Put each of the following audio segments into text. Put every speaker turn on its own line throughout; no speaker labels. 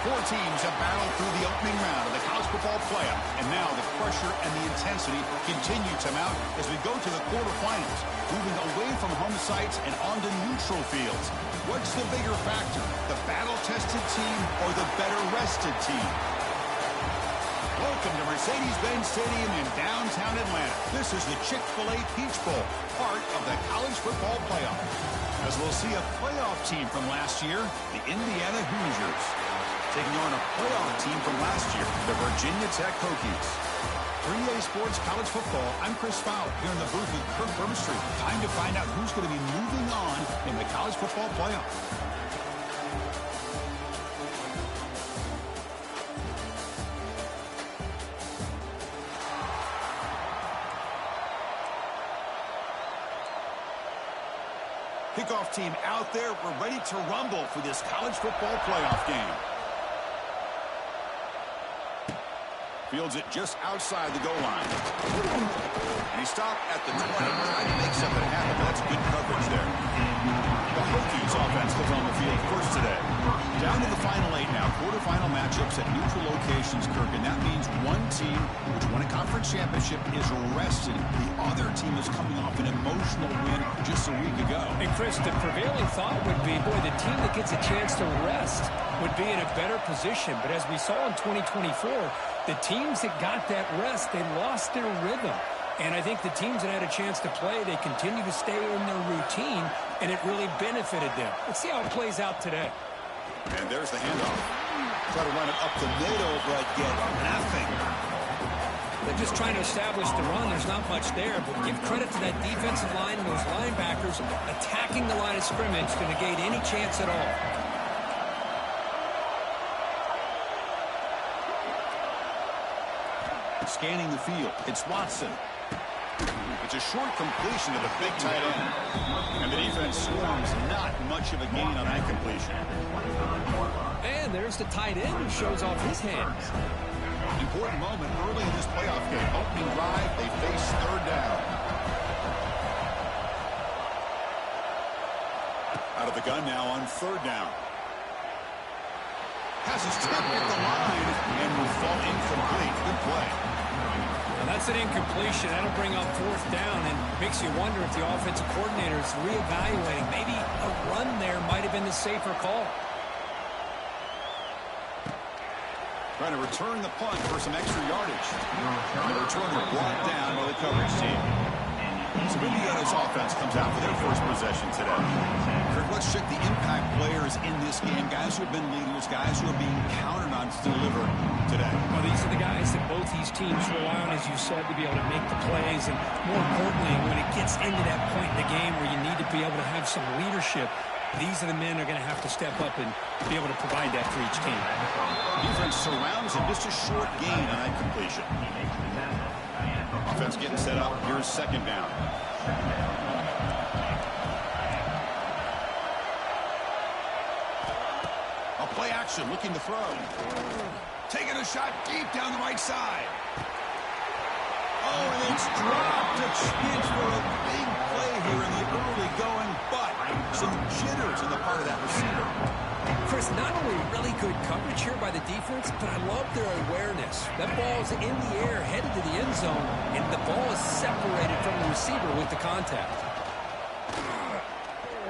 Four teams have battled through the opening round of the college football playoff, and now the pressure and the intensity continue to mount as we go to the quarterfinals, moving away from home sites and onto neutral fields. What's the bigger factor, the battle-tested team or the better-rested team? Welcome to Mercedes-Benz Stadium in downtown Atlanta. This is the Chick-fil-A Peach Bowl, part of the college football playoff. As we'll see a playoff team from last year, the Indiana Hoosiers, taking on a playoff team from last year, the Virginia Tech Hokies. 3A Sports College Football, I'm Chris Fowler, here in the booth with Kirk Burmistreet. Time to find out who's going to be moving on in the college football playoff. Kickoff team out there. We're ready to rumble for this college football playoff game. Fields it just outside the goal line. And he stopped at the 20, trying to make something happen. That's good coverage there. The Hokies offense comes on the field first today. Down to the final 8 now. Quarterfinal matchups at neutral locations, Kirk. And that means one team which won a conference championship is rested. The other team is coming off an emotional win just a week ago.
And Chris, the prevailing thought would be, boy, the team that gets a chance to rest would be in a better position. But as we saw in 2024, the teams that got that rest, they lost their rhythm. And I think the teams that had a chance to play, they continue to stay in their routine, and it really benefited them. Let's see how it plays out today.
And there's the handoff. Try to run it up the middle, but get nothing.
They're just trying to establish the run. There's not much there, but give credit to that defensive line and those linebackers attacking the line of scrimmage to negate any chance at all.
Scanning the field, it's Watson. It's a short completion to the big tight end. And the defense swarms not much of a gain on that completion.
And there's the tight end who shows off his hands.
Important moment early in this playoff game. Opening drive, they face third down. Out of the gun now on third down. Has his tip at the line and will fall incomplete. Good play.
Now that's an incompletion. That'll bring up fourth down and makes you wonder if the offensive coordinator is reevaluating. Maybe a run there might have been the safer call.
Trying to return the punt for some extra yardage. The returner brought down by the coverage team. So Indiana's offense comes out for their first possession today. Kirk, let's check the impact players in this game. Guys who have been leaders, guys who are being counted on to deliver today.
Well, these are the guys that both these teams rely on, as you said, to be able to make the plays. And more importantly, when it gets into that point in the game where you need to be able to have some leadership, these are the men that are going to have to step up and be able to provide that for each team.
Defense surrounds him. Just a short gain on that completion. Offense getting set up. Here's second down. A play action, looking to throw. Taking a shot deep down the right side. Oh, and it's dropped a chance for a big play here in the early going, but some jitters in the part of that receiver.
Chris, not only really good coverage here by the defense, but I love their awareness. That ball's in the air, headed to the end zone, and the ball is separated from the receiver with the contact.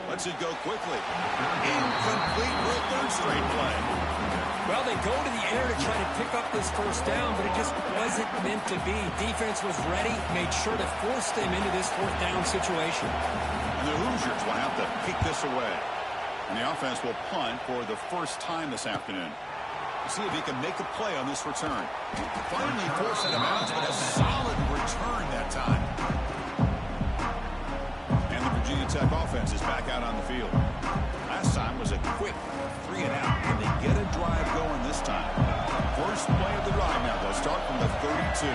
Lets it go quickly. Incomplete for a third straight play.
Well, they go to the air to try to pick up this first down, but it just wasn't meant to be. Defense was ready, made sure to force them into this fourth down situation.
And the Hoosiers will have to kick this away. And the offense will punt for the first time this afternoon. We'll see if he can make a play on this return. Finally forced out of bounds, but a solid return that time. And the Virginia Tech offense is back out on the field. Last time was a quick 3 and out. Can they get a drive going this time? First play of the drive now. They'll start from the 32.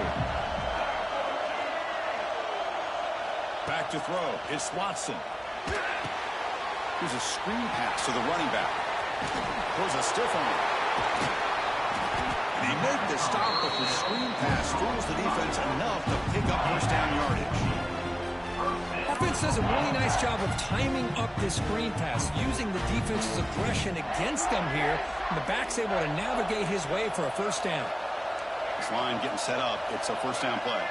Back to throw. It's Watson. Here's a screen pass to the running back. Throws a stiff on it. And they make the stop, but the screen pass fools the defense enough to pick up first down yardage.
Offense defense does a really nice job of timing up this screen pass, using the defense's aggression against them here, and the back's able to navigate his way for a first down.
This line getting set up. It's a first down play.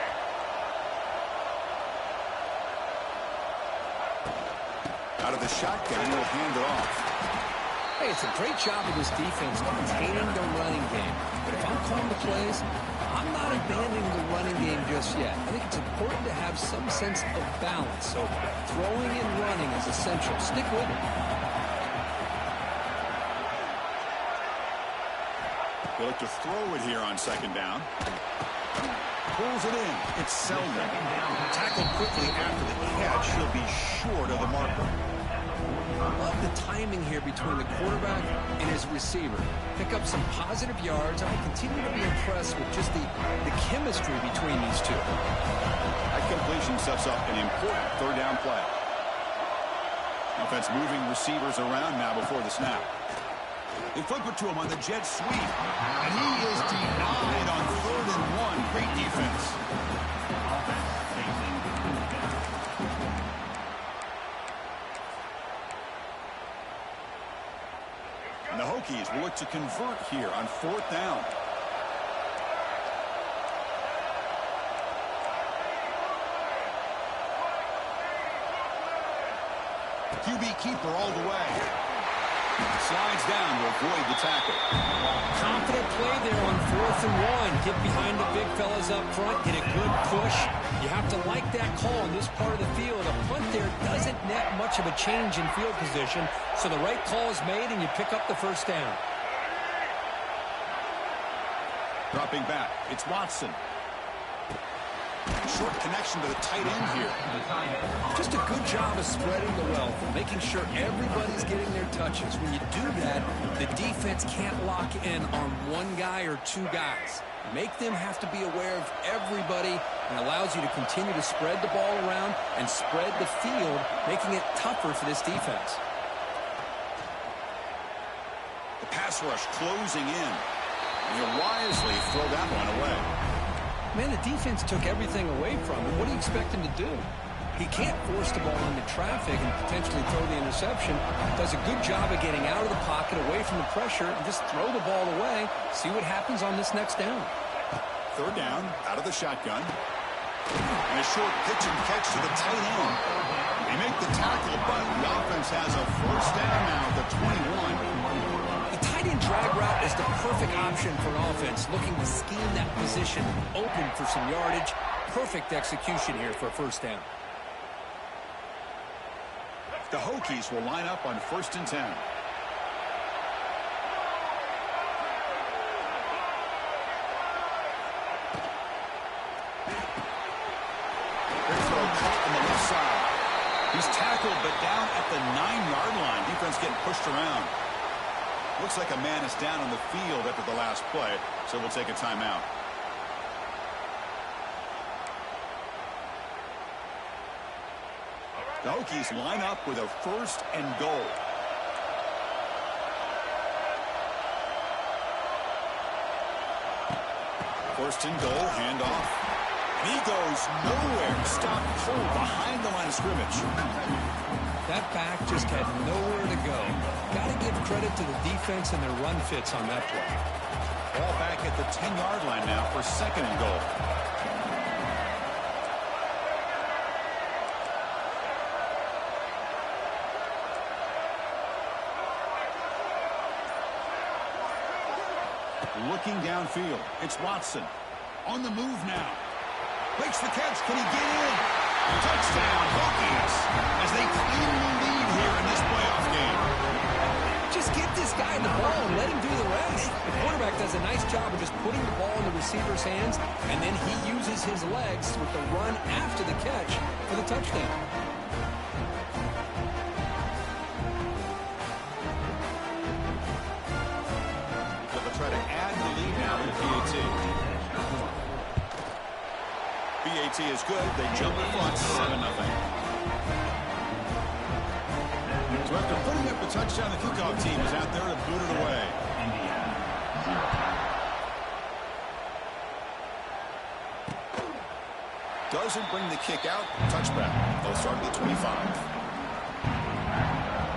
Out of the shotgun, he'll hand it off.
Hey, it's a great job of this defense containing the running game. But if I'm calling the plays, I'm not abandoning the running game just yet. I think it's important to have some sense of balance. So throwing and running is essential. Stick with it.
They look to throw it here on second down. Pulls it in. It's Selden. Tackled quickly after the catch. He'll be short of the marker.
Love the timing here between the quarterback and his receiver. Pick up some positive yards. I continue to be impressed with just the chemistry between these two.
That completion sets up an important third down play. Offense moving receivers around now before the snap. They flip it to him on the jet sweep. And he is denied on 3rd and 1. Great defense. And the Hokies will look to convert here on 4th down. QB keeper all the way. Slides down to avoid the tackle.
Confident play there on 4th and 1. Get behind the big fellas up front. Get a good push. You have to like that call in this part of the field. A punt there doesn't net much of a change in field position. So the right call is made and you pick up the first down.
Dropping back. It's Watson. Short connection to the tight end here.
Just a good job of spreading the wealth, making sure everybody's getting their touches. When you do that, the defense can't lock in on one guy or two guys. Make them have to be aware of everybody, and allows you to continue to spread the ball around and spread the field, making it tougher for this defense.
The pass rush closing in. And you wisely throw that one away.
Man, the defense took everything away from him. What do you expect him to do? He can't force the ball into traffic and potentially throw the interception. Does a good job of getting out of the pocket, away from the pressure, and just throw the ball away. See what happens on this next down.
3rd down, out of the shotgun. And a short pitch and catch to the tight end. They make the tackle, but the offense has a first down now at the 21.
Tight end drag route is the perfect option for an offense looking to scheme that position open for some yardage. Perfect execution here for a first down.
The Hokies will line up on 1st and 10. Great throw caught on the left side. He's tackled, but down at the 9-yard line. Defense getting pushed around. Looks like a man is down on the field after the last play, so we'll take a timeout. The Hokies line up with a 1st and goal. First and goal, handoff. And he goes nowhere. Stopped cold behind the line of scrimmage.
That back just had nowhere to go. Got to give credit to the defense and their run fits on that play.
Ball back at the 10-yard line now for 2nd and goal. Looking downfield, it's Watson. On the move now. Makes the catch. Can he get in? Touchdown, Hokies, as they claim the lead here in this playoff game.
Just get this guy the ball and let him do the rest. The quarterback does a nice job of just putting the ball in the receiver's hands, and then he uses his legs with the run after the catch for the touchdown.
They'll try to add the lead now to PAT. PAT is good. They jump in front 7-0. So after putting up a touchdown, the kickoff team is out there to boot it away. Doesn't bring the kick out. Touchback. They'll start at the 25.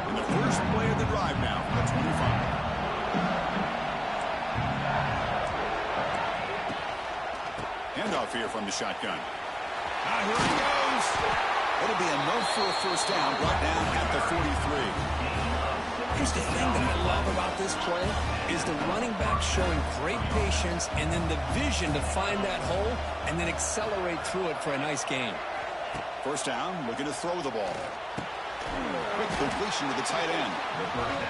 And the first play of the drive now from the 25. Handoff here from the shotgun. Here he goes. It'll be enough for a first down, brought down at the 43.
Here's the thing that I love about this play is the running back showing great patience and then the vision to find that hole and then accelerate through it for a nice gain.
First down, looking to throw the ball. Quick completion to the tight end.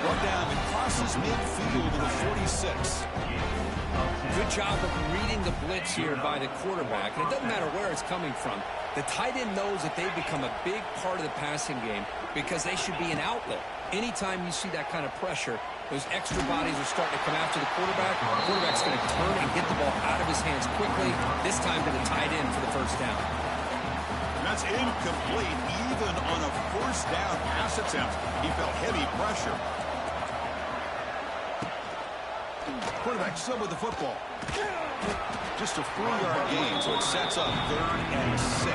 Brought down, it crosses midfield to the 46.
Good job of reading the blitz here by the quarterback. And it doesn't matter where it's coming from. The tight end knows that they've become a big part of the passing game because they should be an outlet. Anytime you see that kind of pressure, those extra bodies are starting to come after the quarterback. The quarterback's going to turn and get the ball out of his hands quickly, this time to the tight end for the first down.
And that's incomplete. Even on a first down pass attempt, he felt heavy pressure. Quarterback still with the football. Just a 4-yard gain, so it sets up 3rd and 6.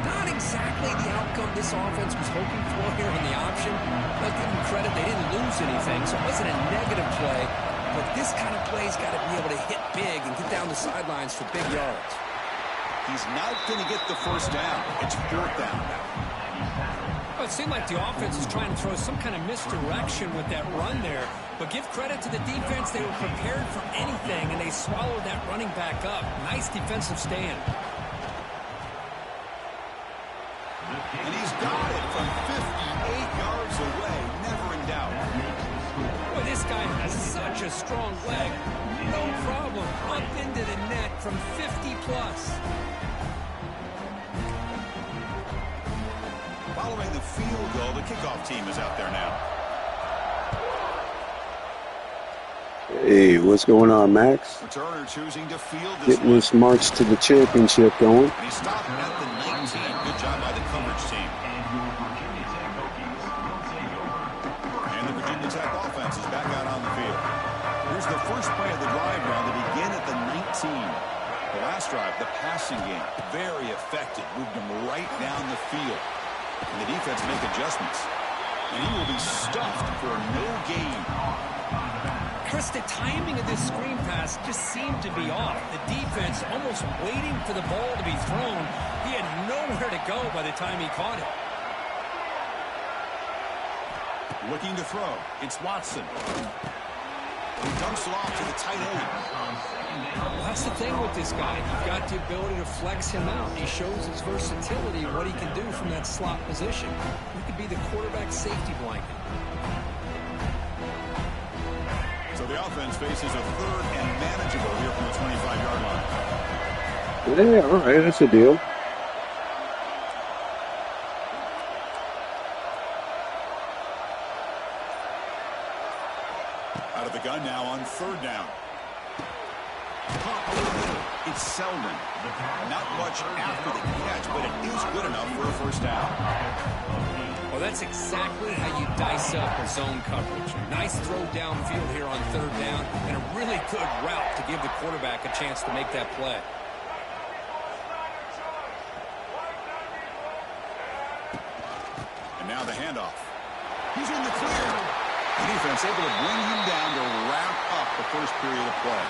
Not exactly the outcome this offense was hoping for here on the option. I'll give them credit, they didn't lose anything, so it wasn't a negative play. But this kind of play's got to be able to hit big and get down the sidelines for big yards.
He's not going to get the first down. It's 4th down now.
Well, it seemed like the offense was trying to throw some kind of misdirection with that run there. But give credit to the defense. They were prepared for anything, and they swallowed that running back up. Nice defensive stand.
And he's got it from 58 yards away. Never in doubt.
Boy, this guy has such a strong leg. No problem. Up into the net from 50-plus.
Following the field goal, the kickoff team is out there now.
Hey, what's going on, Max?
Returner choosing to field this
Getting this march to the championship going.
And he stopped at the 19. Good job by the coverage team. And the Virginia Tech offense is back out on the field. Here's the first play of the drive now. They begin at the 19. The last drive, the passing game, very effective. Moved them right down the field. And the defense make adjustments. And he will be stuffed for no gain.
Chris, the timing of this screen pass just seemed to be off. The defense almost waiting for the ball to be thrown. He had nowhere to go by the time he caught it.
Looking to throw. It's Watson. He dumps it off to the tight end.
Well, that's the thing with this guy. You've got the ability to flex him out. He shows his versatility, what he can do from that slot position. He could be the quarterback safety blanket.
So the offense faces a 3rd and manageable here from the 25-yard line.
Yeah, all right, that's a deal.
Out of the gun now on 3rd down. It's Selden. Not much after the catch, but it is good enough for a first down.
Well, that's exactly how you dice up a zone coverage. Nice throw downfield here on 3rd down, and a really good route to give the quarterback a chance to make that play.
And now the handoff. He's in the clear. The defense able to bring him down to wrap up the first period of play.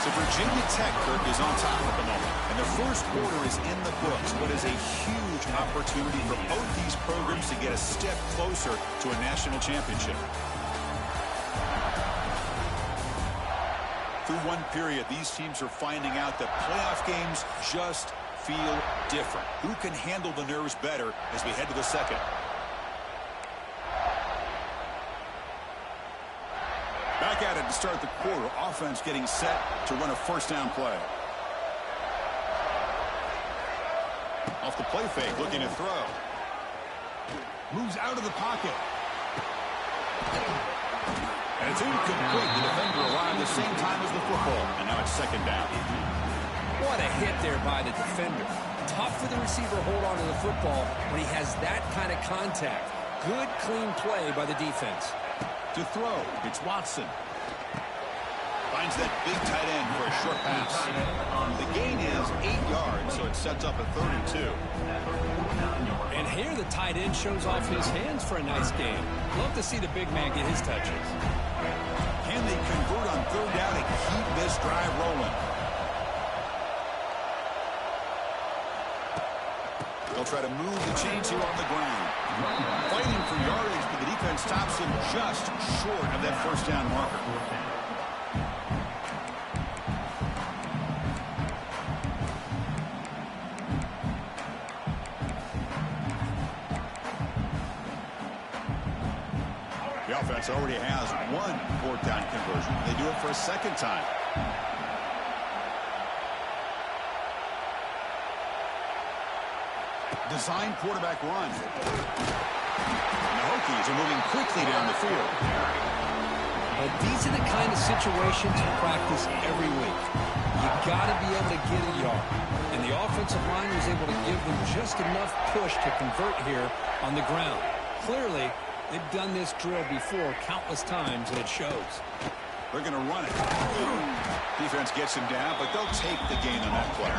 So Virginia Tech, Kirk, is on top at the moment. And the first quarter is in the books. What is a huge opportunity for both these programs to get a step closer to a national championship. Through one period, these teams are finding out that playoff games just feel different. Who can handle the nerves better as we head to the second? Back at it to start the quarter. Offense getting set to run a first down play. Off the play fake, looking to throw. Moves out of the pocket. And it's incomplete. The defender arrived the same time as the football. And now it's 2nd down.
What a hit there by the defender. Tough for the receiver to hold on to the football when he has that kind of contact. Good, clean play by the defense.
To throw, it's Watson. Finds that big tight end for a short pass. The gain is 8 yards. sets up a 32.
And here the tight end shows off his hands for a nice game. Love to see the big man get his touches.
Can they convert on third down and keep this drive rolling? They'll try to move the chains here on the ground. Fighting for yardage, but the defense stops him just short of that first down marker. The offense already has one fourth down conversion. They do it for a second time. Design quarterback run. The Hokies are moving quickly down the field.
But these are the kind of situations you practice every week. You got to be able to get a yard. And the offensive line was able to give them just enough push to convert here on the ground. Clearly, they've done this drill before countless times, and it shows.
They're going to run it. Defense gets him down, but they'll take the gain on that play.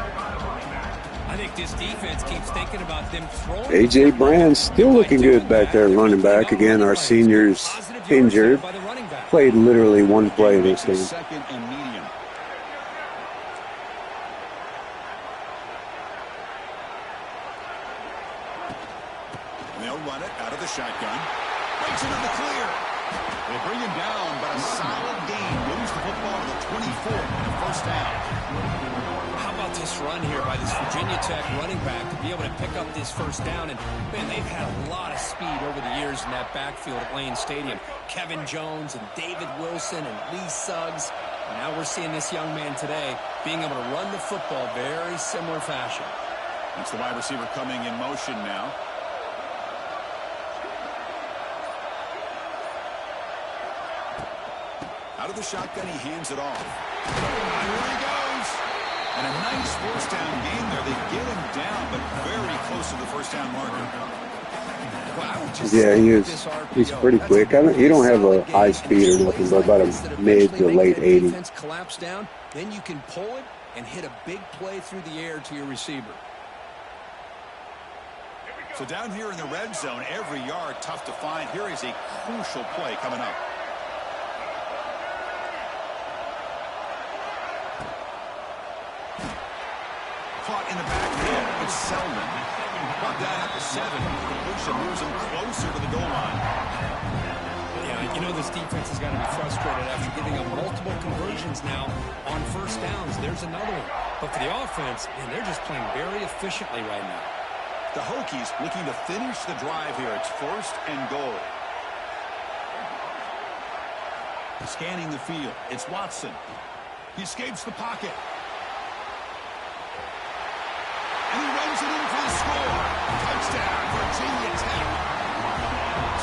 I think this defense keeps thinking about them throwing.
A.J. Brown's still looking good back there, running back. Again, our senior's injured. Played literally one play in this game.
Second and medium. And they'll run it out of the shotgun. Breaks into the clear. They bring him down, but a solid gain moves the football to the 24 and a first down.
How about this run here by this Virginia Tech running back to be able to pick up this first down? And, man, they've had a lot of speed over the years in that backfield at Lane Stadium. Kevin Jones and David Wilson and Lee Suggs. And now we're seeing this young man today being able to run the football very similar fashion.
That's the wide receiver coming in motion now. Out of the shotgun, he hands it off. And here he goes. And a nice first down gain there. They get him down, but very close to the first down marker.
Yeah, he's pretty quick. You don't have a high speed or nothing, but about a mid to late 80.
Collapse down, then you can pull it and hit a big play through the air to your receiver.
So down here in the red zone, every yard tough to find. Here is a crucial play coming up. Caught in the backfield. It's Selden. Brought down at the 7. Completion moves him closer to the goal line.
Yeah, you know this defense has got to be frustrated after giving up multiple conversions now on first downs. There's another one. But for the offense, man, they're just playing very efficiently right now.
The Hokies looking to finish the drive here. It's first and goal. Scanning the field. It's Watson. He escapes the pocket. And he runs it in for the score. Touchdown, Virginia Tech.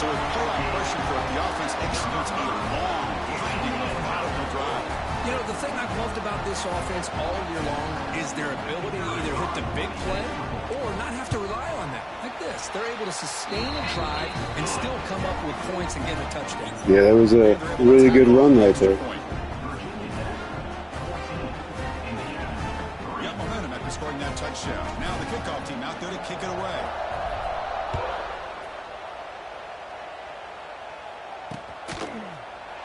So with pull-out pressure for it, the offense executes a long, winding, methodical drive.
You know, the thing I've loved about this offense all year long is their ability to either hit the big play or not have to rely on that. Like this. They're able to sustain a drive and still come up with points and get a touchdown.
Yeah, that was a really good run right there.
Scoring that touchdown. Now the kickoff team out there to kick it away.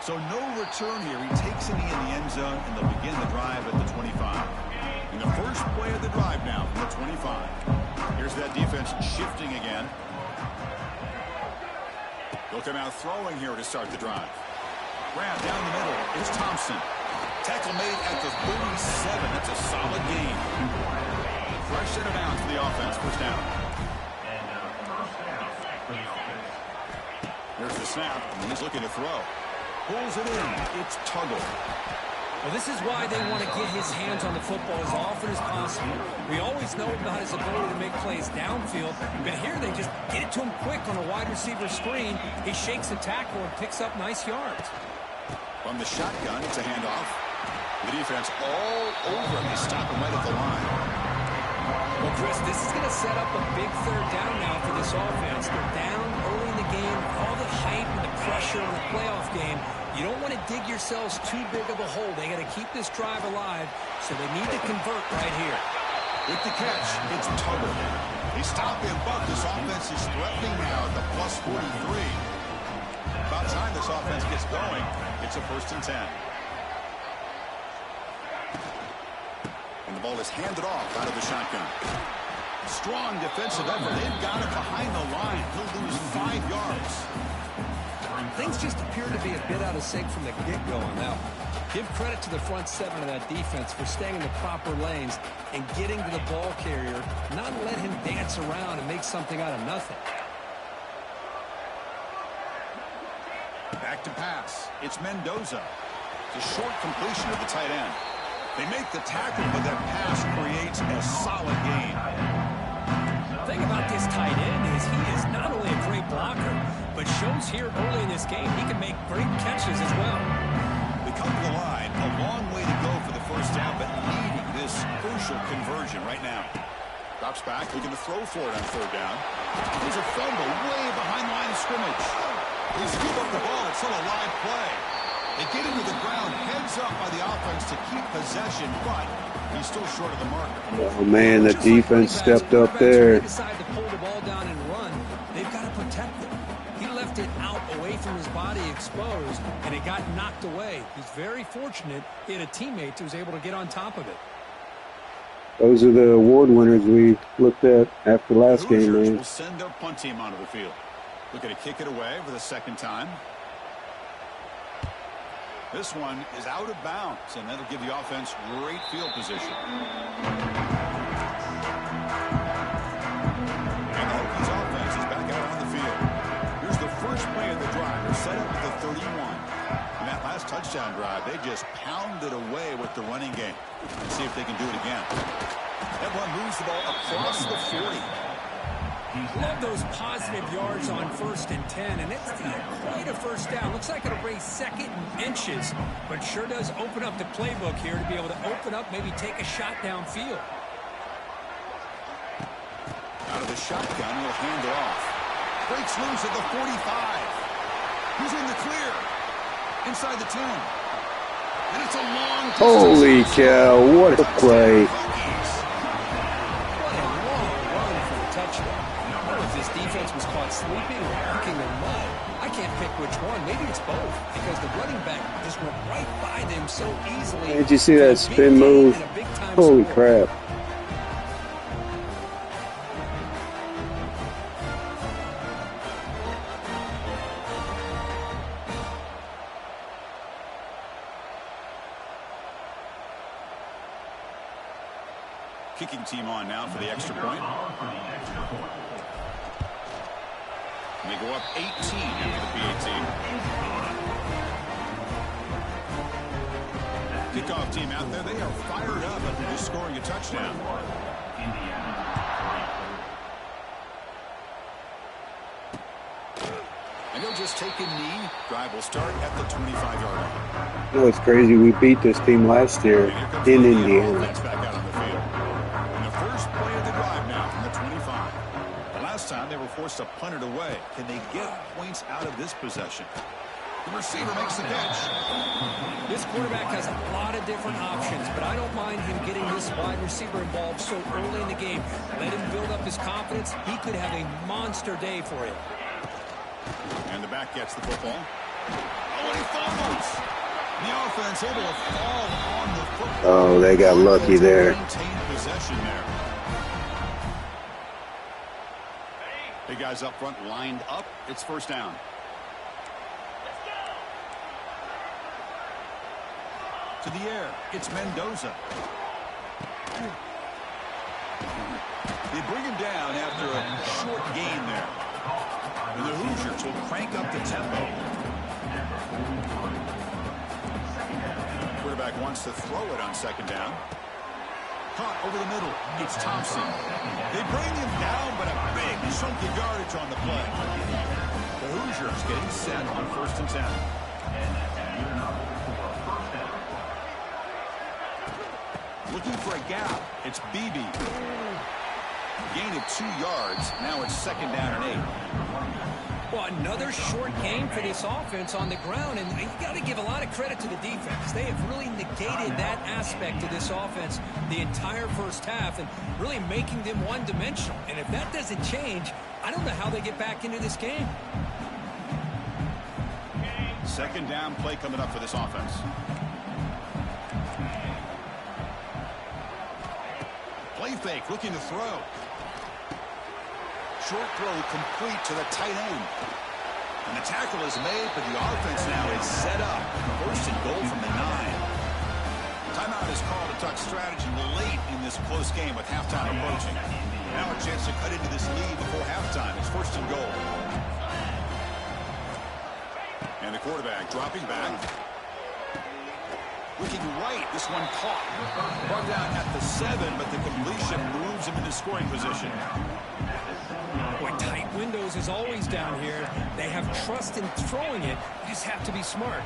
So no return here. He takes it in the end zone, and they'll begin the drive at the 25. In the first play of the drive now from the 25. Here's that defense shifting again. They'll come out throwing here to start the drive. Grab down the middle. It's Thompson. Tackle made at the 37. That's a solid gain. Fresh set of bounds for the offense. First down. There's the snap, and he's looking to throw. Pulls it in. It's Tuggle.
Well, this is why they want to get his hands on the football as often as possible. We always know about his ability to make plays downfield, but here they just get it to him quick on a wide receiver screen. He shakes the tackle and picks up nice yards.
From the shotgun, it's a handoff. The defense all over him. They stop him right at the line.
Well, Chris, this is going to set up a big third down now for this offense. They're down early in the game. All the hype and the pressure on the playoff game. You don't want to dig yourselves too big of a hole. They got to keep this drive alive, so they need to convert right here.
With the catch, it's Tugger. He stopped him, but this offense is threatening now at the plus 43. About time this offense gets going. It's a 1st and 10. And the ball is handed off out of the shotgun. Strong defensive effort. They've got it behind the line. He'll lose 5 yards.
Things just appear to be a bit out of sync from the get-go on that one. Give credit to the front 7 of that defense for staying in the proper lanes and getting to the ball carrier, not let him dance around and make something out of nothing.
Back to pass. It's Mendoza. It's a short completion of the tight end. They make the tackle, but that pass creates a solid gain.
The thing about this tight end is he is not only a great blocker, but shows here early in this game he can make great catches as well.
They come to the line, a long way to go for the 1st down, but needing this crucial conversion right now. Drops back, looking to throw for it on 3rd down. There's a fumble way behind the line of scrimmage. They scoop up the ball, it's still a live play. They get into the ground, heads up by the offense to keep possession, but he's still short of the mark.
Oh, man, the defense stepped up there.
They decide to pull the ball down and run. They've got to protect it. He left it out away from his body exposed, and it got knocked away. He's very fortunate he had a teammate who was able to get on top of it.
Those are the award winners we looked at after last game, man.
Will send their punt team onto the field. Looking to kick it away for the 2nd time. This one is out of bounds, and that'll give the offense great field position. And the Hokies offense is back out on the field. Here's the first play of the drive. They're set up at the 31. In that last touchdown drive, they just pounded away with the running game. Let's see if they can do it again. That one moves the ball across the 40.
Love those positive yards on 1st and 10, and it's quite a 1st down. Looks like it'll raise 2nd and inches, but sure does open up the playbook here to be able to open up, maybe take a shot downfield.
Out of the shotgun, he'll hand it off. Breaks loose at the 45. He's in the clear. Inside the 10. And it's a long distance.
Holy cow, what a play.
What a long run for the touchdown. I don't know if this defense was caught sleeping or walking in mud. I can't pick which one. Maybe it's both, because the running back just went right by them so easily.
Did you see that spin move? Holy crap.
Kicking team on now for the extra point. And they go up 18 after the PAT. Kickoff team out there, they are fired up after just scoring a touchdown. And they'll just take a knee. Drive will start at the 25-yard line.
You know, it's crazy. We beat this team last year in Indiana.
Back out on the field. And the first play of the drive now from the 25. The last time they were forced to punt it away. Can they get points out of this possession? The receiver makes the catch.
This quarterback has a lot of different options, but I don't mind him getting this wide receiver involved so early in the game. Let him build up his confidence. He could have a monster day for him.
And the back gets the football. Oh, and he fumbles. The offense able to fall on the football.
Oh, they got lucky there.
Maintain possession there. Big guys up front lined up. It's first down. To the air, it's Mendoza. They bring him down after a short gain there. And the Hoosiers will crank up the tempo. Quarterback wants to throw it on second down. Caught over the middle. It's Thompson. They bring him down, but a big chunk of yardage on the play. The Hoosiers getting set on first and 10. Looking for a gap. It's Beebe. Gain of 2 yards. Now it's second down and 8.
Well, another short game for this offense on the ground, and you got to give a lot of credit to the defense. They have really negated that aspect of this offense the entire first half and really making them one-dimensional. And if that doesn't change, I don't know how they get back into this game.
Second down play coming up for this offense. Play fake, looking to throw. Short throw complete to the tight end. And the tackle is made, but the offense now is set up. First and goal from the 9. Timeout is called to talk strategy late in this close game with halftime approaching. Now a chance to cut into this lead before halftime. It's first and goal. And the quarterback dropping back. Looking right, this one caught. Brought down at the 7, but the completion moves him into scoring position.
Boy, tight windows is always down here. They have trust in throwing it. You just have to be smart.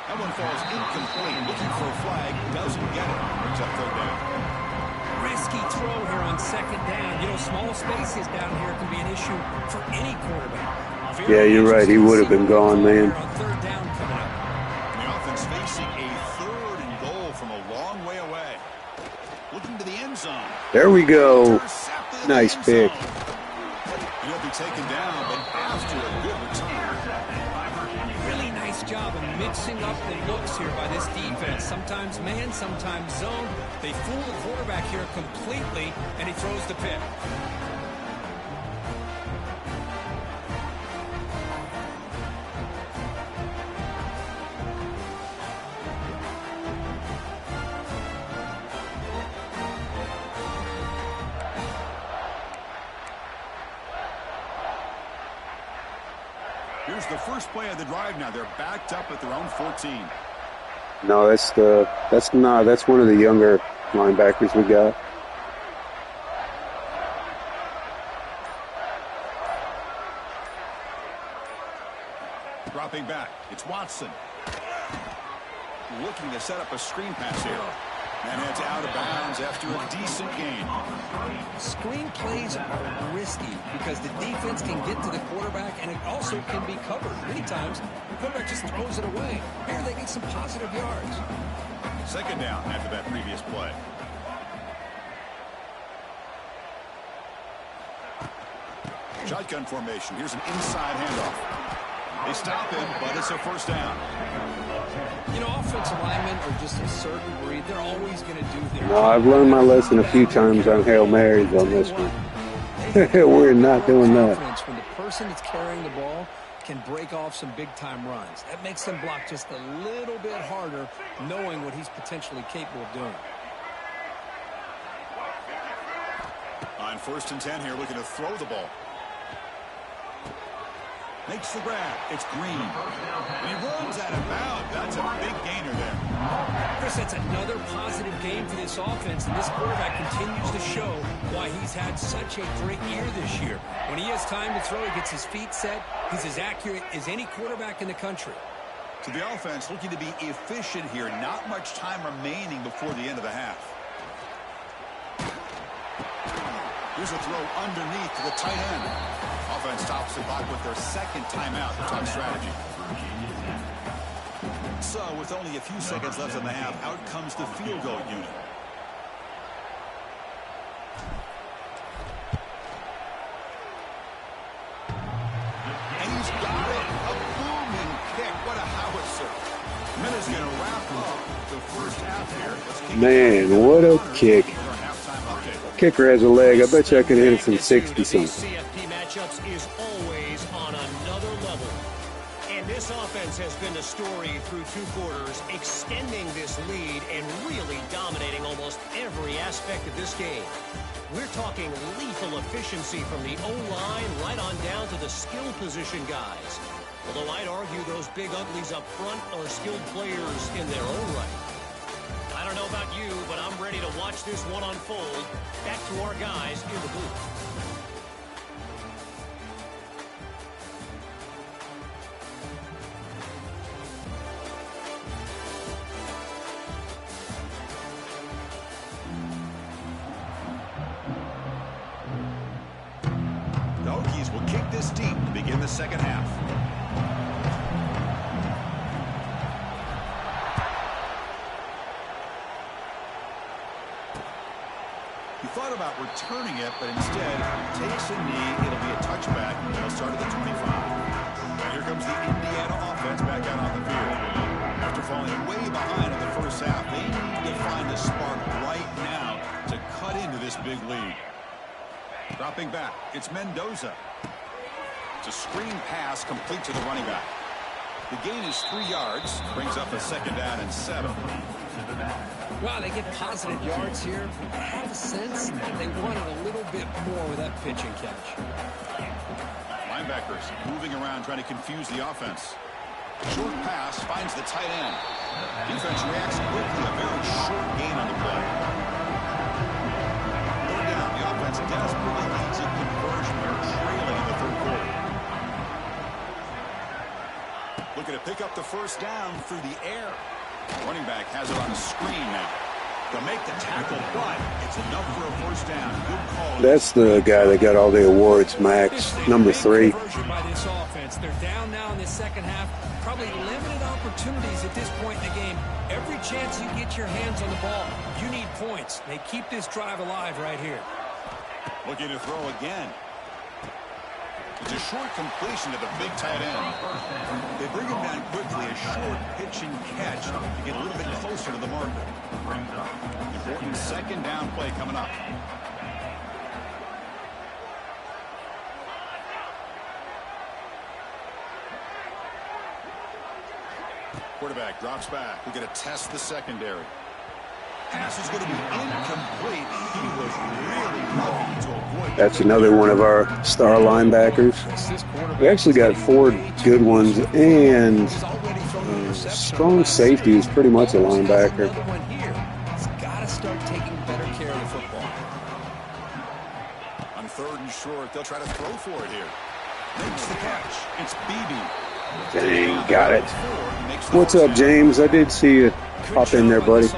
That one falls incomplete. Looking for a flag. Doesn't get it. Brings up third down.
Risky throw here on second down. You know, small spaces down here can be an issue for any quarterback.
Yeah, you're right. He would have been gone, man.
On third down coming up.
The offense facing a third and goal from a long way away. Looking to the end zone.
There we go. Nice pick.
He'll be taken down, but after a good return.
Really nice job of mixing up the looks here by this defense. Sometimes man, sometimes zone. They fool the quarterback here completely, and he throws the pick.
Here's the first play of the drive now. They're backed up at their own 14.
No, that's one of the younger linebackers we got.
Dropping back. It's Watson. Looking to set up a screen pass here. And heads out of bounds after a decent gain.
Screen plays are risky because the defense can get to the quarterback and it also can be covered. Many times, the quarterback just throws it away. Here they get some positive yards.
Second down after that previous play. Shotgun formation. Here's an inside handoff. They stop him, but it's a first down.
You know, offensive linemen are just a certain breed. They're always going to do their
No, I've learned my lesson a few times on Hail Marys on this one. We're not doing that.
When the person that's carrying the ball can break off some big-time runs. That makes them block just a little bit harder, knowing what he's potentially capable of doing.
On first and 10 here, looking to throw the ball. Makes the grab. It's Green. And he runs out of bounds. That's a big gainer there.
Chris, that's another positive game for this offense, and this quarterback continues to show why he's had such a great year this year. When he has time to throw, he gets his feet set. He's as accurate as any quarterback in the country.
So the offense looking to be efficient here. Not much time remaining before the end of the half. Here's a throw underneath to the tight end. Offense stops the clock with their second timeout to talk strategy. So with only a few seconds left in the half, out comes the field goal unit. And he's got it. A booming kick. What a howitzer. Minutes going to wrap up the first half here.
Man, what a kick. Kicker has a leg. I bet you I could hit it from 60-something.
CFP matchups is always on another level. And this offense has been a story through 2 quarters, extending this lead and really dominating almost every aspect of this game. We're talking lethal efficiency from the O-line right on down to the skill position guys. Although I'd argue those big uglies up front are skilled players in their own right. I don't know about you, but I'm ready to watch this one unfold. Back to our guys in the booth.
The Hokies will kick this deep to begin the second half. He thought about returning it, but instead takes a knee. It'll be a touchback. They'll start at the 25. Now here comes the Indiana offense back out on the field. After falling way behind in the first half, they need to find a spark right now to cut into this big lead. Dropping back, it's Mendoza. It's a screen pass complete to the running back. The gain is 3 yards, brings up a 2nd down and 7.
Wow, they get positive yards here. I have a sense that they wanted a little bit more with that pitch and catch.
Linebackers moving around trying to confuse the offense. Short pass finds the tight end. Defense reacts quickly, a very short gain on the play. Third down, the offense desperately needs a conversion. They're trailing in the 3rd quarter. Looking to pick up the first down through the air. Running back has it on a screen now. To make the tackle, but it's enough for a first down. Good call.
That's the guy that got all the awards, Max, number 3.
By this offense. They're down now in the second half. Probably limited opportunities at this point in the game. Every chance you get your hands on the ball, you need points. They keep this drive alive right here.
Looking to throw again. It's a short completion to the big tight end. They bring him down quickly, a short pitch and catch to get a little bit closer to the marker. Important 2nd down play coming up. Quarterback drops back. We're going to test the secondary. Pass is going to be incomplete. He was really lucky to avoid.
That's another one of our star linebackers. We actually got 4 good ones, and strong safety is pretty much a linebacker.
He's got to start taking better care of the football.
On 3rd and short, they'll try to throw for it here. Makes the catch. It's Beebe.
Dang, got it. What's up, James? I did see you pop in there, buddy.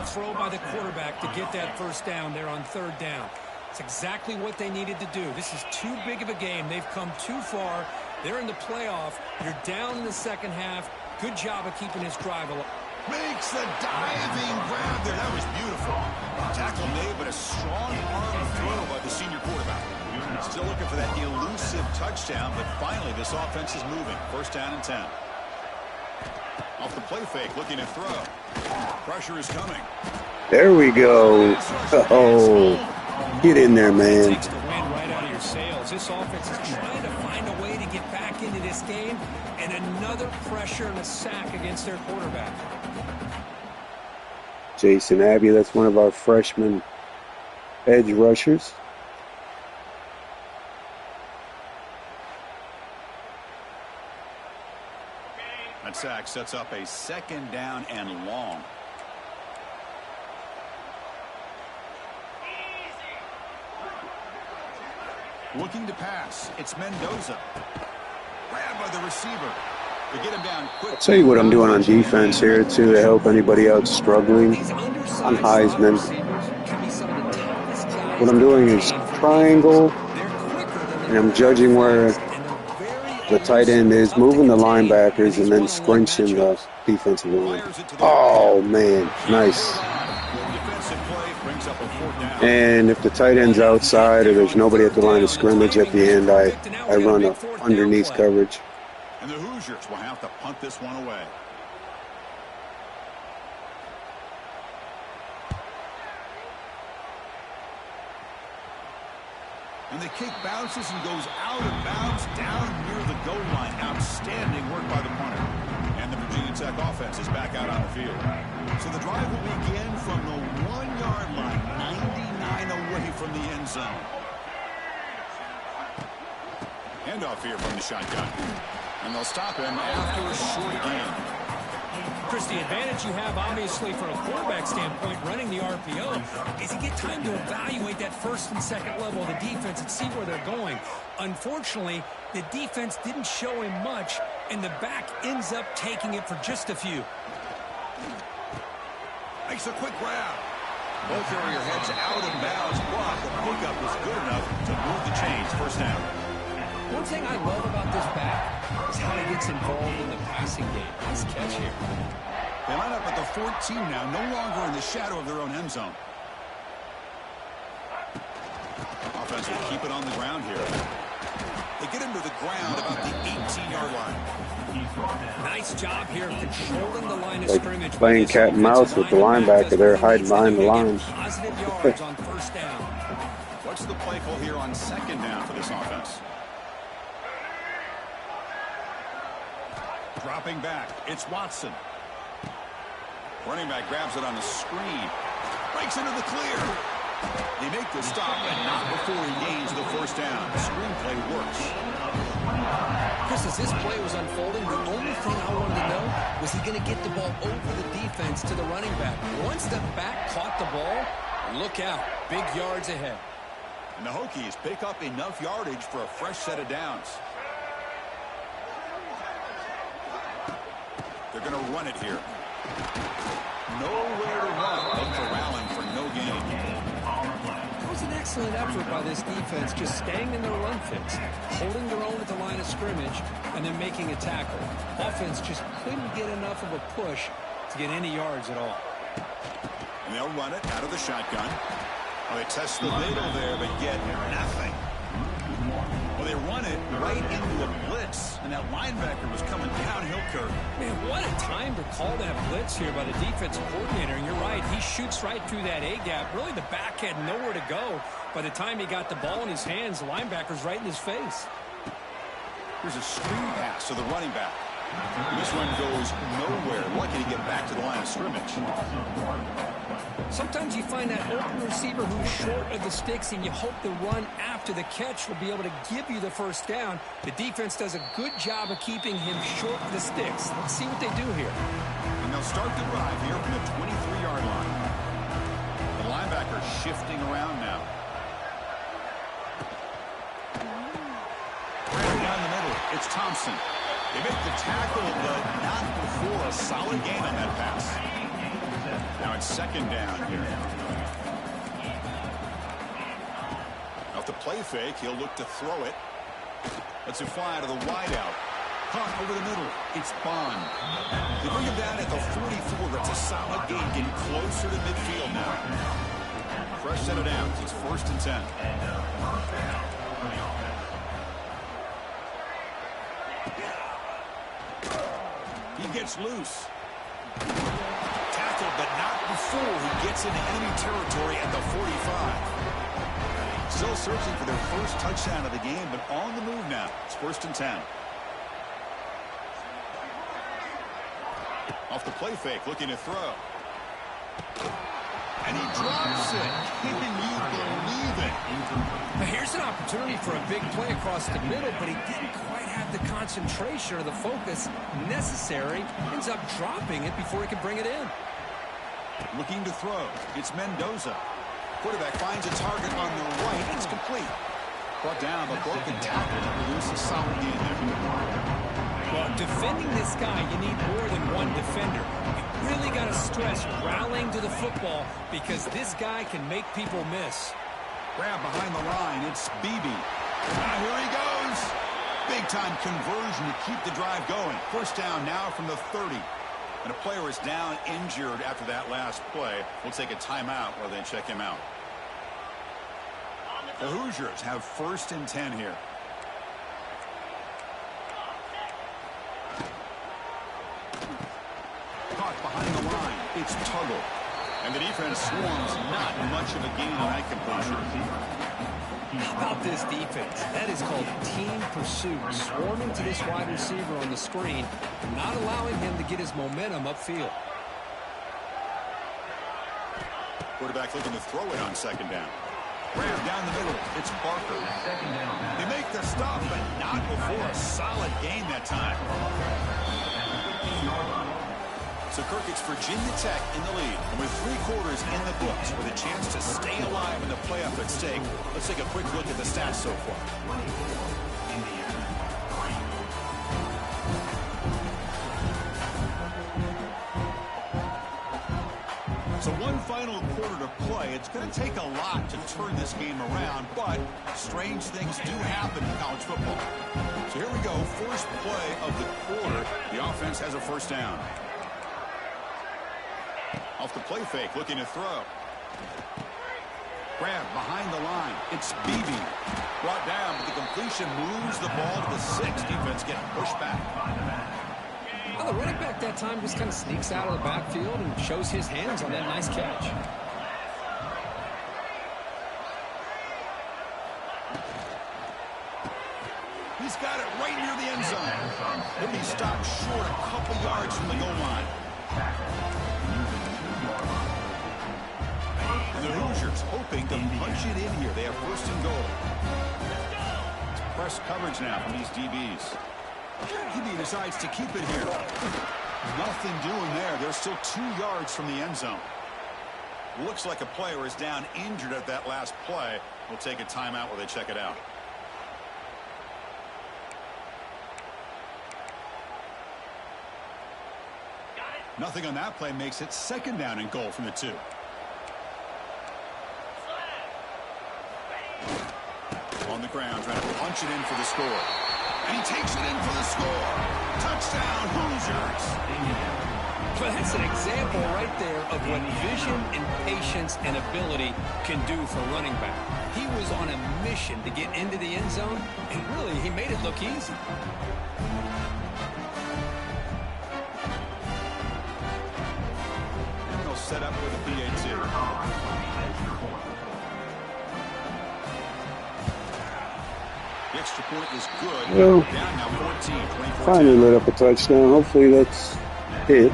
Throw by the quarterback to get that first down there on 3rd down. It's exactly what they needed to do. This is too big of a game. They've come too far. They're in the playoff. You're down in the second half. Good job of keeping this drive alive.
Makes the diving grab there. That was beautiful. Tackle made, but a strong arm throw by the senior quarterback. Still looking for that elusive touchdown, but finally this offense is moving. 1st down and 10. Off the play fake, looking to throw. Pressure is coming.
There we go. Oh, get in there, man.
Takes the wind right out of your sails. This offense is trying to find a way to get back into this game, and another pressure and a sack against their quarterback.
Jason Abbey, that's one of our freshman edge rushers.
That sack sets up a 2nd down and long. Looking to pass. It's Mendoza. Grabbed by the receiver. To get him down quick.
I'll tell you what I'm doing on defense here, too, to help anybody out struggling on Heisman. What I'm doing is triangle, and I'm judging where the tight end is, moving the linebackers, and then scrunching the defensive line. Oh, man. Nice. And if the tight end's outside or there's nobody at the line of scrimmage at the end, I run a underneath coverage.
And the Hoosiers will have to punt this one away. And the kick bounces and goes out of bounds down near the goal line. Outstanding work by the punter. And the Virginia Tech offense is back out on the field. So the drive will begin from the 1-yard line, 99 away from the end zone. Handoff here from the shotgun. And they'll stop him after a short gain.
Chris, the advantage you have, obviously, from a quarterback standpoint, running the RPO, is you get time to evaluate that 1st and 2nd level of the defense and see where they're going. Unfortunately, the defense didn't show him much, and the back ends up taking it for just a few.
Makes a quick grab. Ball carrier heads out of bounds, but the pickup was good enough to move the chains. First down.
One thing I love about this back is how he gets involved in the passing game. Nice catch here.
They line up at the 14 now, no longer in the shadow of their own end zone. Offense will keep it on the ground here. They get him to the ground about the 18-yard line.
Nice job here controlling the line of
Like
scrimmage.
playing cat and mouse with the linebacker. They're hiding behind the line.
Positive yards on first down.
What's the play call here on second down for this offense? Dropping back, it's Watson. Running back grabs it on the screen. Breaks into the clear. They make the stop, but not before he gains the first down. The screenplay works.
Chris, as this play was unfolding, the only thing I wanted to know was he going to get the ball over the defense to the running back. Once the back caught the ball, look out. Big yards ahead.
And the Hokies pick up enough yardage for a fresh set of downs. They're going to run it here. Nowhere to run, but corralling for no gain.
That was an excellent effort by this defense, just staying in their run fix, holding their own at the line of scrimmage, and then making a tackle. Offense just couldn't get enough of a push to get any yards at all.
And they'll run it out of the shotgun. Well, they test the middle there, but get nothing. Well, they run it right into a blitz, and that linebacker was coming downhill, Kirk.
Man, what a time to call that blitz here by the defensive coordinator. And you're right, he shoots right through that A-gap. Really, the back had nowhere to go. By the time he got the ball in his hands, the linebacker's right in his face.
Here's a screen pass to the running back. This one goes nowhere. Lucky to get back to the line of scrimmage.
Sometimes you find that open receiver who's short of the sticks, and you hope the run after the catch will be able to give you the first down. The defense does a good job of keeping him short of the sticks. Let's see what they do here.
And they'll start the drive here from the 23-yard line. The linebacker shifting around now. Right down the middle, it's Thompson. They make the tackle, but not before a solid gain on that pass. Now it's second down here. Off the play fake, he'll look to throw it. Lets it fly to the wideout. Caught over the middle. It's Bond. They bring him down at the 44. That's a solid gain, getting closer to midfield now. Fresh set of downs. It's 1st and 10. He gets loose. Tackled, but not before he gets into enemy territory at the 45. Still searching for their first touchdown of the game, but on the move now. It's 1st and 10. Off the play fake, looking to throw. And he drops it. Can you believe it?
Now here's an opportunity for a big play across the middle, but he didn't quite have the concentration or the focus necessary. Ends up dropping it before he could bring it in.
Looking to throw. It's Mendoza. Quarterback finds a target on the right. It's complete. Brought down, but broken tackle to produce a solid gain there.
Well, defending this guy, you need more than one defender. You really got to stress rallying to the football because this guy can make people miss.
Grab behind the line. It's Beebe. Here he goes. Big-time conversion to keep the drive going. First down now from the 30. And a player is down injured after that last play. We'll take a timeout while they check him out. The Hoosiers have 1st and 10 here. Caught behind the line. It's Tuggle. And the defense swarms. Not much of a gain on that completion.
How about this defense? That is called team pursuit. Swarming to this wide receiver on the screen, not allowing him to get his momentum upfield.
Quarterback looking to throw it on second down. Grab down the middle. It's Barker. They make the stop, but not before a solid gain that time. So, Kirk, it's Virginia Tech in the lead. And with 3 quarters in the books, with a chance to stay alive in the playoff at stake, let's take a quick look at the stats so far. So So one final quarter to play. It's going to take a lot to turn this game around, but strange things do happen in college football. So here we go, first play of the quarter. The offense has a first down. Off the play fake, looking to throw. Grab behind the line. It's Beebe. Brought down, but the completion moves the ball to the 6. Defense getting pushed back.
Well, the running back that time just kind of sneaks out of the backfield and shows his hands on that nice catch.
He's got it right near the end zone. He'll be stopped short a couple yards from the goal line. And the Hoosiers hoping to punch it in here. They have first and goal. It's press coverage now from these DBs. He decides to keep it here. Nothing doing there. They're still 2 yards from the end zone. Looks like a player is down injured at that last play. We'll take a timeout while they check it out. Nothing on that play makes it second down and goal from the 2. On the ground, trying to punch it in for the score. And he takes it in for the score. Touchdown, Hoosiers.
Well, that's an example right there of what vision and patience and ability can do for running back. He was on a mission to get into the end zone, and really, he made it look easy.
And they'll set up with a PAT. The extra point is good.
Well,
down now 14, 24.
Finally lit up a touchdown. Hopefully that's it.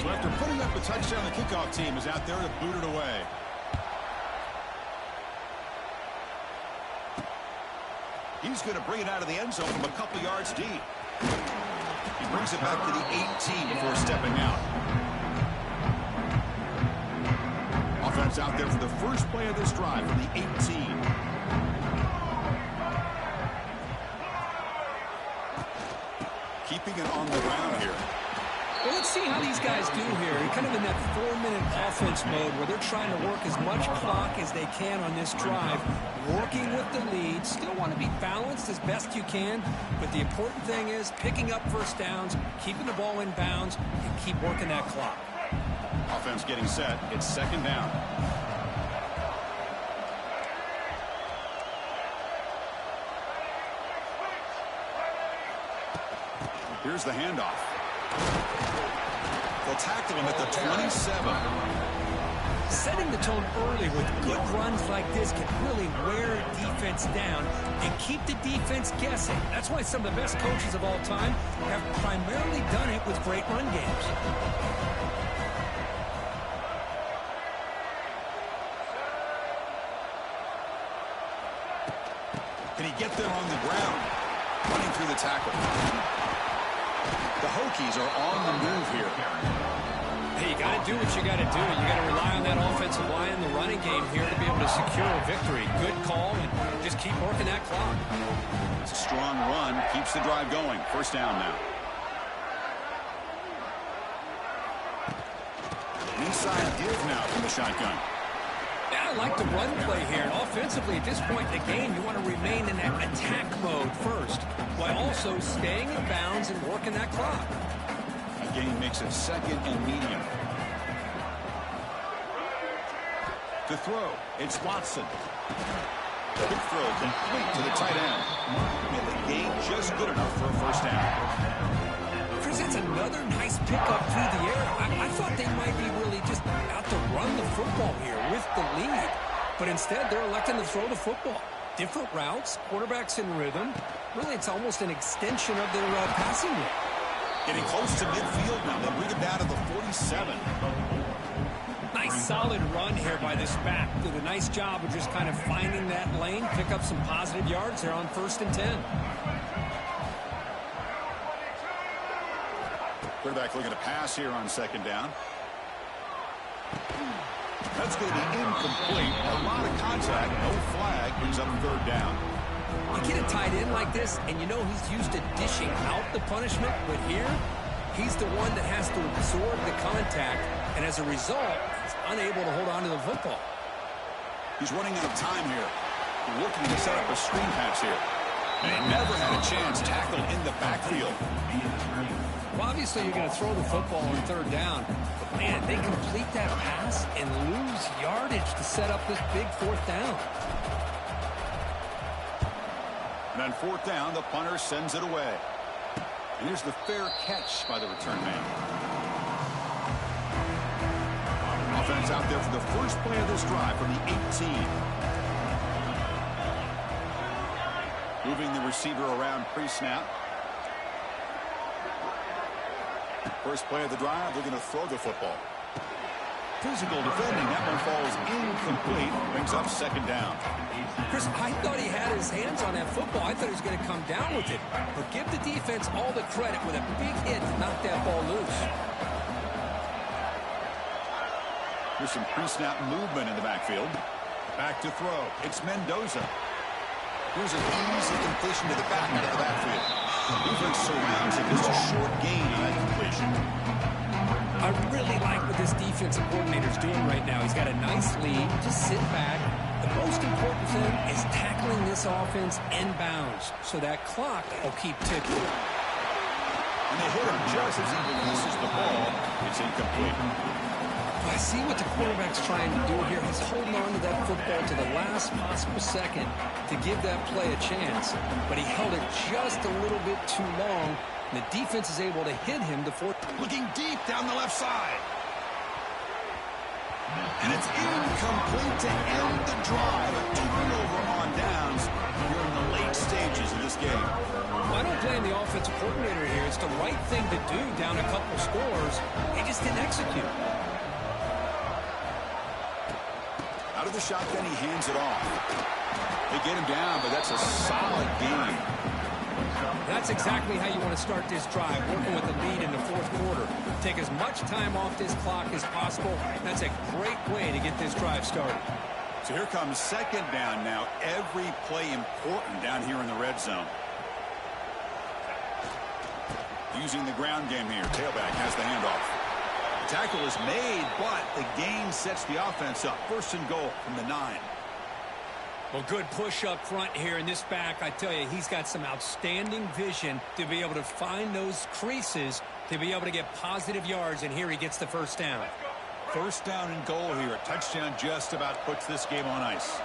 So after putting up a touchdown, the kickoff team is out there to boot it away. He's going to bring it out of the end zone from a couple yards deep. He brings it back to the 18 before stepping out. Offense out there for the first play of this drive from the 18. Keeping it on the ground here.
Well, let's see how these guys do here. They're kind of in that 4-minute offense mode where they're trying to work as much clock as they can on this drive, working with the lead. Still want to be balanced as best you can, but the important thing is picking up first downs, keeping the ball in bounds, and keep working that clock.
Offense getting set. It's second down. Here's the handoff. They'll tackle him at the 27.
Setting the tone early with good runs like this can really wear defense down and keep the defense guessing. That's why some of the best coaches of all time have primarily done it with great run games.
Can he get there on the ground? Running through the tackle. The Hokies are on the move here.
Hey, you got to do what you got to do. You got to rely on that offensive line in the running game here to be able to secure a victory. Good call, and just keep working that clock.
It's a strong run. Keeps the drive going. First down now. Inside give now from the shotgun.
Yeah, I like the run play here. And offensively, at this point in the game, you want to remain in that attack mode first, while also staying in bounds and working that clock.
The game makes it second and medium. To throw, it's Watson. Quick throw complete to the tight end. And the game just good enough for a first down.
Chris, that's another nice pickup through the air. I thought they might be really just out to run the football here with the lead. But instead, they're electing to throw the football. Different routes, quarterbacks in rhythm. Really, it's almost an extension of their passing game.
Getting close to midfield now. They bring it down to the 47.
Nice solid run here by this back. Did a nice job of just kind of finding that lane, pick up some positive yards there on 1st and 10.
Quarterback looking to pass here on second down. That's going to be incomplete. A lot of contact. No flag. Brings up third down.
You get a tight end like this, and you know he's used to dishing out the punishment, but here, He's the one that has to absorb the contact, and as a result, he's unable to hold on to the football.
He's running out of time here. Looking to set up a screen pass here. And he never had a chance tackled in the backfield.
Well, obviously, you're going to throw the football on third down. But, man, they complete that pass and lose yardage to set up this big fourth down.
And on fourth down, the punter sends it away. And here's the fair catch by the return man. Offense out there for the first play of this drive from the 18. Moving the receiver around pre-snap. First play of the drive, they're going to throw the football. Physical defending, that one falls incomplete, brings up second down.
Chris, I thought he had his hands on that football. I thought he was going to come down with it. But give the defense all the credit with a big hit to knock that ball loose.
There's some pre-snap movement in the backfield. Back to throw. It's Mendoza. Here's an easy completion to the back out of the backfield. Defense surrounds him. Just a short gain on that completion.
I really like what this defensive coordinator is doing right now. He's got a nice lead. Just sit back. The most important thing is tackling this offense in bounds so that clock will keep ticking.
And they hit him just as he releases the ball. It's incomplete.
I see what the quarterback's trying to do here. He's holding on to that football to the last possible second to give that play a chance. But he held it just a little bit too long. And the defense is able to hit him to fourth.
Looking deep down the left side. And it's incomplete to end the drive. A turnover on downs here in the late stages of this game.
I don't blame the offensive coordinator here. It's the right thing to do down a couple scores. They just didn't execute.
Out of the shotgun, he hands it off. They get him down, but that's a solid game.
That's exactly how you want to start this drive, working with the lead in the fourth quarter. Take as much time off this clock as possible. That's a great way to get this drive started.
So here comes second down now. Every play important down here in the red zone. Using the ground game here. Tailback has the handoff. The tackle is made, but the gain sets the offense up. First and goal from the 9.
Well, good push up front here in this back. I tell you, he's got some outstanding vision to be able to find those creases to be able to get positive yards, and here he gets the first down.
First down and goal here. A touchdown just about puts this game on ice.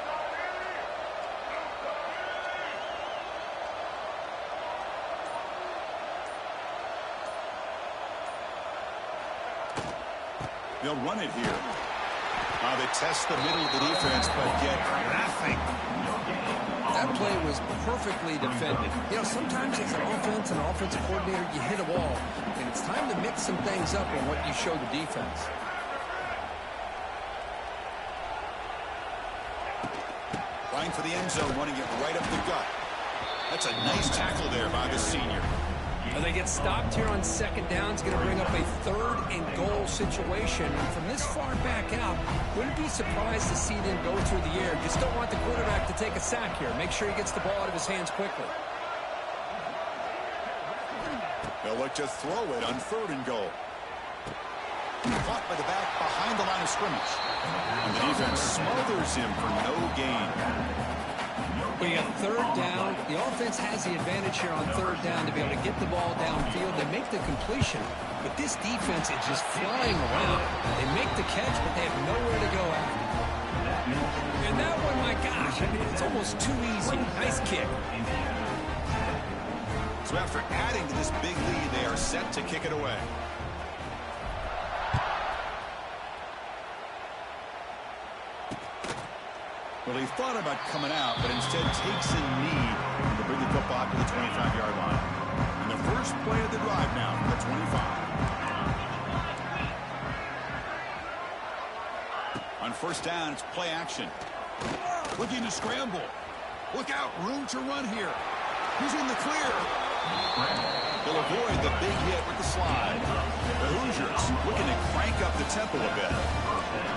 They'll run it here. They test the middle of the defense, but get nothing.
That play was perfectly defended. You know, sometimes as an offense and offensive coordinator, you hit a wall, and it's time to mix some things up on what you show the defense.
Flying for the end zone, running it right up the gut. That's a nice tackle there by the senior.
Well, they get stopped here on second down. It's going to bring up a third and goal situation. And from this far back out, wouldn't be surprised to see them go through the air. Just don't want the quarterback to take a sack here. Make sure he gets the ball out of his hands quickly.
They'll look to throw it on third and goal. Caught by the back behind the line of scrimmage. And the defense smothers him for no gain.
We got third down. The offense has the advantage here on third down to be able to get the ball downfield. They make the completion, but this defense is just flying around. They make the catch, but they have nowhere to go after. And that one, my gosh, I mean, it's almost too easy. Nice kick.
So after adding to this big lead, they are set to kick it away. Well, he thought about coming out, but instead takes a knee to bring the football to the 25-yard line. And the first play of the drive now from the 25. On first down, it's play action. Looking to scramble. Look out, room to run here. He's in the clear. He'll avoid the big hit with the slide. The Hoosiers looking to crank up the tempo a bit.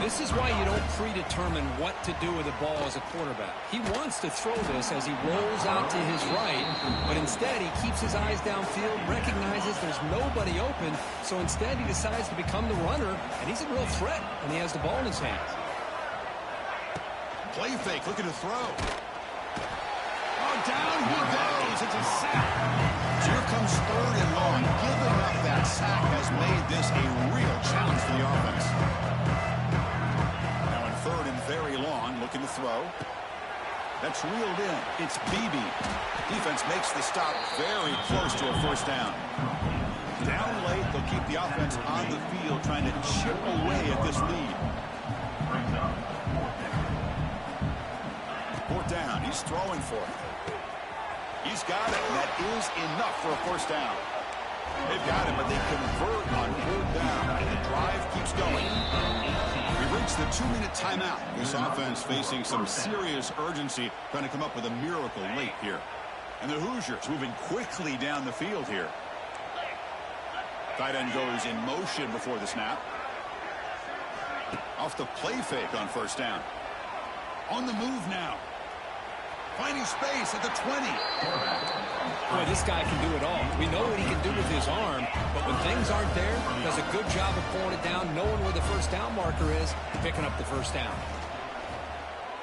This is why you don't predetermine what to do with the ball as a quarterback. He wants to throw this as he rolls out to his right, but instead he keeps his eyes downfield, recognizes there's nobody open, so instead he decides to become the runner, and he's a real threat when he has the ball in his hands.
Play fake, looking to throw. Oh, down he goes. It's a sack. So here comes 3rd and long. Giving up that sack has made this a real challenge for the offense. Now in 3rd and very long, looking to throw. That's reeled in. It's Beebe. Defense makes the stop very close to a 1st down. Down late, they'll keep the offense on the field trying to chip away at this lead. 4th down. He's throwing for it. He's got it, and that is enough for a 1st down. They've got it, but they convert on 4th down, and the drive keeps going. We reached the 2-minute timeout. This offense facing some serious urgency, trying to come up with a miracle late here. And the Hoosiers moving quickly down the field here. Tight end goes in motion before the snap. Off the play fake on 1st down. On the move now. Finding space at the 20.
Boy, this guy can do it all. We know what he can do with his arm, but when things aren't there, he does a good job of pulling it down, knowing where the 1st down marker is, picking up the 1st down.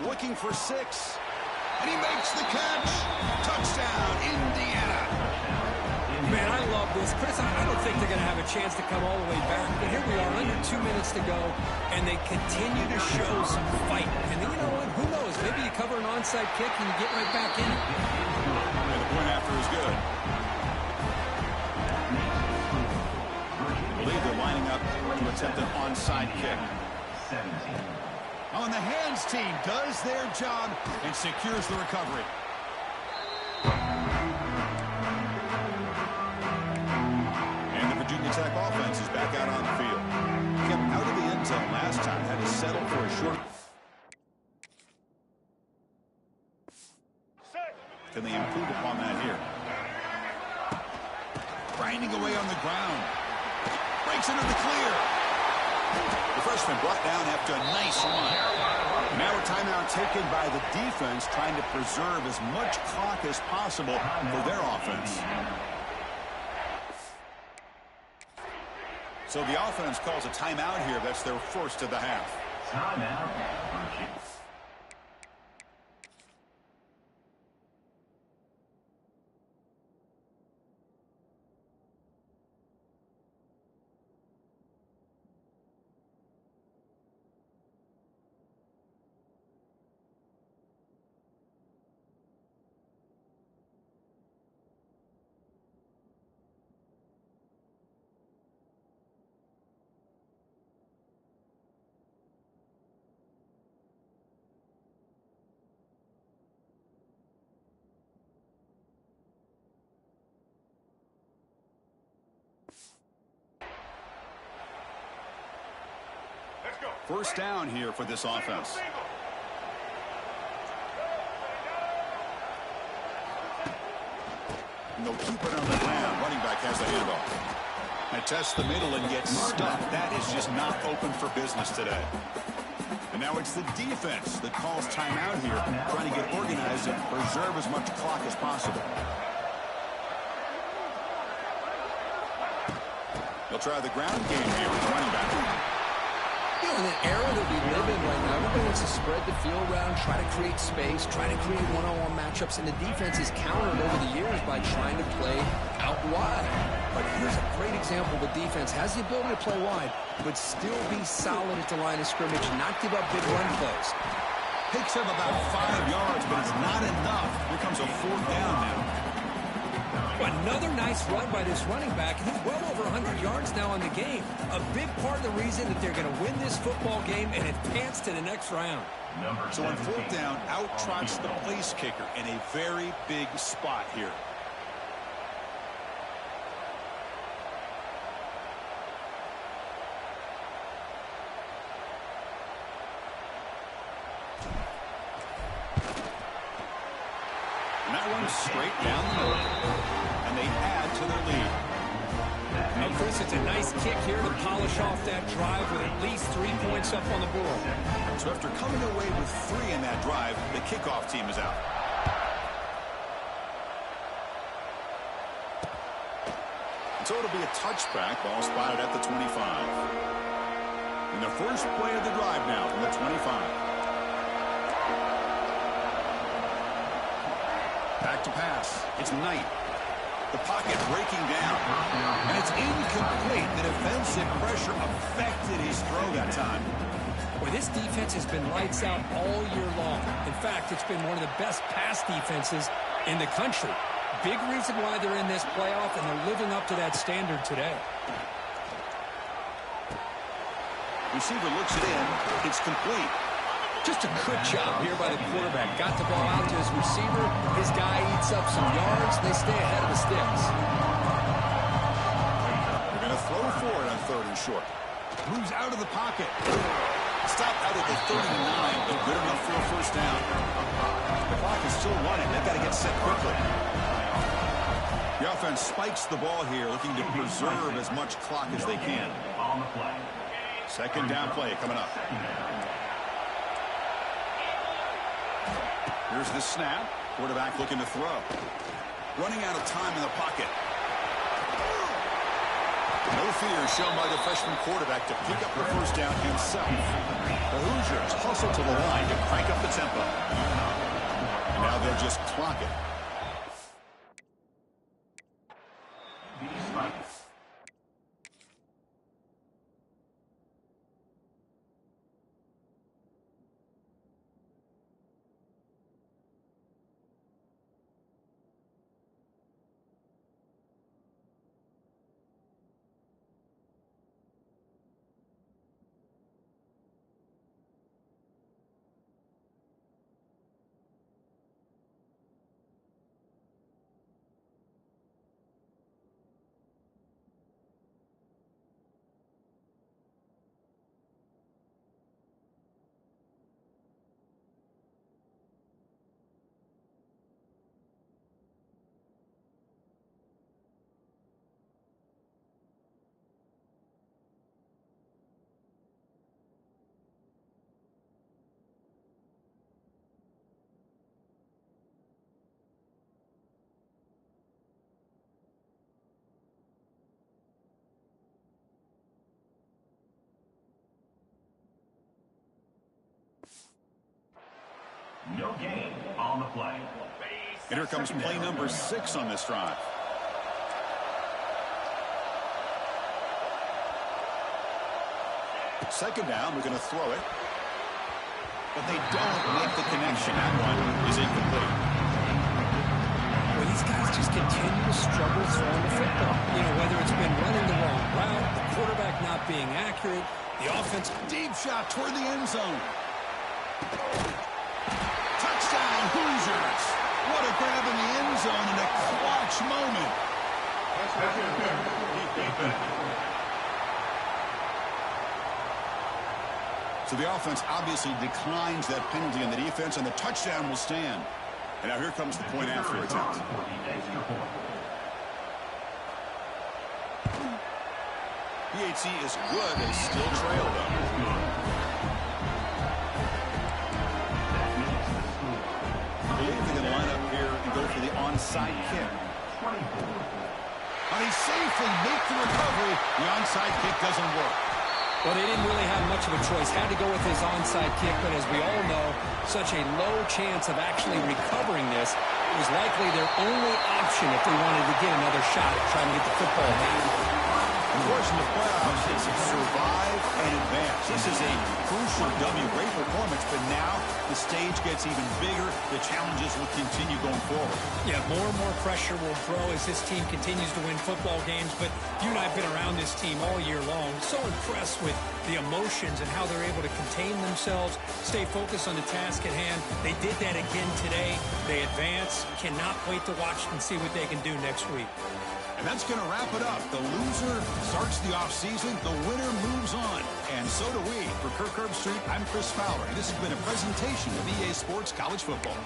Looking for 6. And he makes the catch. Touchdown, Indiana.
Man, I love this. Chris, I don't think they're going to have a chance to come all the way back, but here we are, under 2 minutes to go, and they continue to show some fight. And you know what? Who knows? Maybe you cover an onside kick and you get right back in it.
And the point after is good. I believe they're lining up to attempt an onside kick. On the hands team does their job and secures the recovery. Virginia Tech offense is back out on the field. Kept out of the end zone last time. Had to settle for a short. Can they improve upon that here? Grinding away on the ground. Breaks into the clear. The freshman brought down after a nice run. Now a timeout taken by the defense, trying to preserve as much clock as possible for their offense. So the offense calls a timeout here. That's their 1st of the half. Timeout. First down here for this offense. And they'll keep it on the ground. Running back has the handoff. And tests the middle and gets stuck. That is just not open for business today. And now it's the defense that calls timeout here, trying to get organized and preserve as much clock as possible. They'll try the ground game here with running back.
You know, in the era that we live in right now, everybody wants to spread the field around, try to create space, try to create one-on-one matchups, and the defense is countered over the years by trying to play out wide. But here's a great example. The defense has the ability to play wide, but still be solid at the line of scrimmage, not give up big run plays.
Picks up about 5 yards, but it's not enough. Here comes a 4th down now.
Another nice run by this running back. He's well over 100 yards now in the game. A big part of the reason that they're going to win this football game and advance to the next round.
So on 4th down, out trots the place kicker in a very big spot here. And that one's straight down the middle. and they add to their lead.
And Chris, it's a nice kick here to polish off that drive with at least 3 points up on the board.
So after coming away with 3 in that drive, the kickoff team is out. So it'll be a touchback, ball spotted at the 25. And the first play of the drive now from the 25. Back to pass. It's Knight. The pocket breaking down. And it's incomplete. The defensive pressure affected his throw that time.
Well, this defense has been lights out all year long. In fact, it's been one of the best pass defenses in the country. Big reason why they're in this playoff, and they're living up to that standard today.
Receiver looks it in. It's complete.
Just a good job here by the quarterback. Got the ball out to his receiver. His guy eats up some yards. They stay ahead of the sticks.
They're going to throw for it on 3rd and short. Moves out of the pocket. Stop out at the 39, but good enough for a first down. The clock is still running. They've got to get set quickly. The offense spikes the ball here, looking to preserve as much clock as they can. Second down play coming up. Here's the snap. Quarterback looking to throw. Running out of time in the pocket. No fear shown by the freshman quarterback to pick up the first down himself. The Hoosiers hustle to the line to crank up the tempo. And now they'll just clock it.
No gain on the play.
And here comes play number 6 on this drive. Second down, we're going to throw it. But they don't make the connection. That one is incomplete.
Well, these guys just continue to struggle throwing the football. You know, whether it's been running the wrong route, the quarterback not being accurate, the offense.
Deep shot toward the end zone. Touchdown, Hoosiers. What a grab in the end zone in a clutch moment. So the offense obviously declines that penalty, and the defense and the touchdown will stand. And now here comes the point after attempt. BHC is good. They still trail, though. I believe they're going to line up here and go for the onside kick. And he safely makes the recovery. The onside kick doesn't work.
Well, they didn't really have much of a choice. Had to go with his onside kick, but as we all know, such a low chance of actually recovering this. It was likely their only option if they wanted to get another shot at trying to get the football back.
Of course, in the playoffs, it's survive and advance. This is a crucial W. Great performance, but now the stage gets even bigger. The challenges will continue going forward.
Yeah, more and more pressure will grow as this team continues to win football games. But you and I have been around this team all year long. So impressed with the emotions and how they're able to contain themselves, stay focused on the task at hand. They did that again today. They advance. Cannot wait to watch and see what they can do next week.
And that's going to wrap it up. The loser starts the offseason. The winner moves on. And so do we. For Kirk Herbstreit, I'm Chris Fowler. And this has been a presentation of EA Sports College Football.